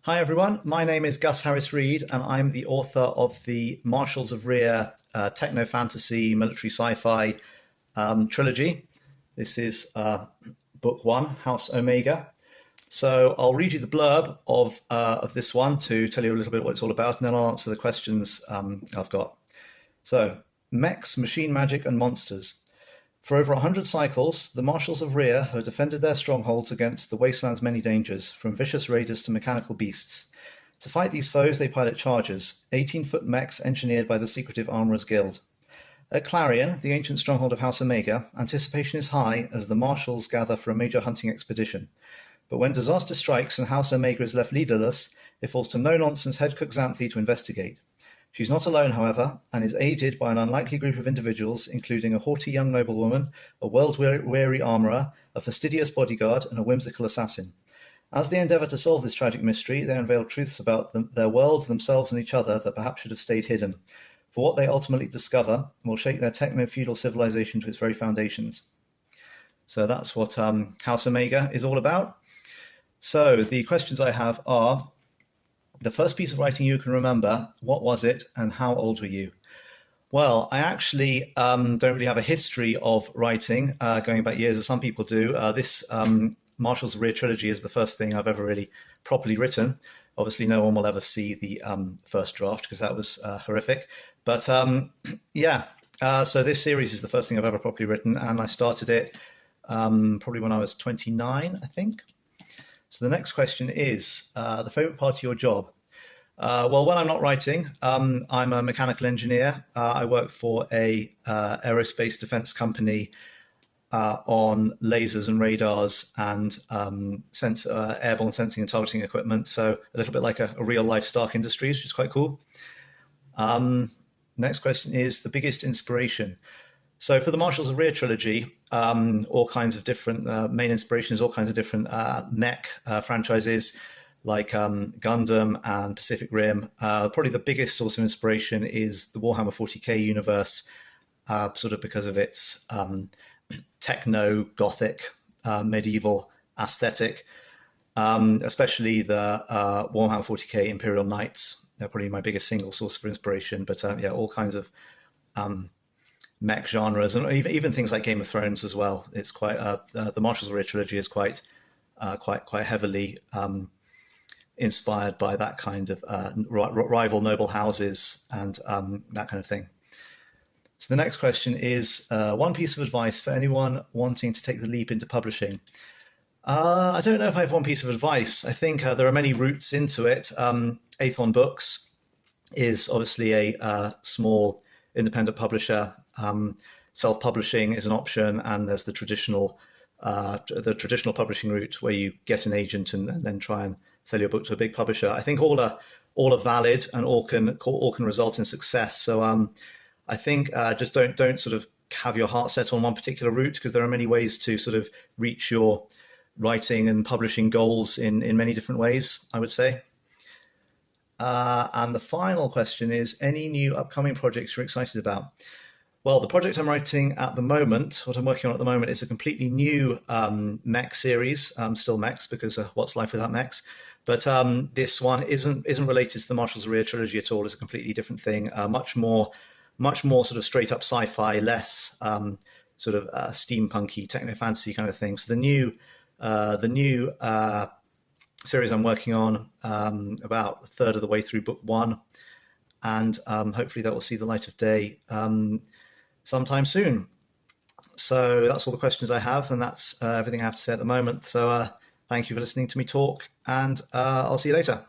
Hi everyone, my name is Gus Harris-Reid and I'm the author of the Marshals of Rhea techno-fantasy military sci-fi trilogy. This is book one, House Omega. So I'll read you the blurb of this one to tell you a little bit what it's all about, and then I'll answer the questions I've got. So, mechs, machine magic and monsters. For over 100 cycles, the Marshals of Rhea have defended their strongholds against the wasteland's many dangers, from vicious raiders to mechanical beasts. To fight these foes, they pilot chargers, 18-foot mechs engineered by the Secretive Armourers Guild. At Clarion, the ancient stronghold of House Omega, anticipation is high as the Marshals gather for a major hunting expedition. But when disaster strikes and House Omega is left leaderless, it falls to no-nonsense Head Cook Xanthe to investigate. She's not alone, however, and is aided by an unlikely group of individuals, including a haughty young noblewoman, a world-weary armourer, a fastidious bodyguard, and a whimsical assassin. As they endeavour to solve this tragic mystery, they unveil truths about their world, themselves, and each other that perhaps should have stayed hidden. For what they ultimately discover will shake their techno-feudal civilization to its very foundations. So that's what House Omega is all about. So the questions I have are: the first piece of writing you can remember, what was it and how old were you? Well, I actually don't really have a history of writing going back years as some people do. This Marshals of Rhea trilogy is the first thing I've ever really properly written. Obviously, no one will ever see the first draft because that was horrific. But yeah, so this series is the first thing I've ever properly written, and I started it probably when I was 29, I think. So the next question is the favorite part of your job. Well, when I'm not writing, I'm a mechanical engineer. I work for a aerospace defense company on lasers and radars and airborne sensing and targeting equipment. So a little bit like a real life Stark Industries, which is quite cool. Next question is the biggest inspiration. So for the Marshals of Rhea trilogy, all kinds of different main inspirations, all kinds of different mech franchises like Gundam and Pacific Rim. Probably the biggest source of inspiration is the Warhammer 40k universe, sort of because of its techno-gothic medieval aesthetic, especially the Warhammer 40k Imperial Knights. They're probably my biggest single source for inspiration, but yeah, all kinds of mech genres, and even things like Game of Thrones as well. It's quite the Marshals of Rhea trilogy is quite heavily inspired by that kind of rival noble houses and that kind of thing. So the next question is one piece of advice for anyone wanting to take the leap into publishing. I don't know if I have one piece of advice. I think there are many routes into it. Aethon Books is obviously a small independent publisher. Self-publishing is an option, and there's the traditional publishing route where you get an agent and then try and sell your book to a big publisher. I think all are valid and all can result in success. So I think just don't sort of have your heart set on one particular route, because there are many ways to sort of reach your writing and publishing goals in many different ways, I would say. And the final question is, any new upcoming projects you're excited about? Well, the project I'm writing at the moment, what I'm working on at the moment, is a completely new mech series. Still mechs, because what's life without mechs? But this one isn't related to the Marshals of Rhea trilogy at all. It's a completely different thing. Much more sort of straight up sci-fi, less sort of steampunky, techno fantasy kind of thing. So the new series I'm working on, about a third of the way through book one, and hopefully that will see the light of day sometime soon. So that's all the questions I have, and that's everything I have to say at the moment. So thank you for listening to me talk, and I'll see you later.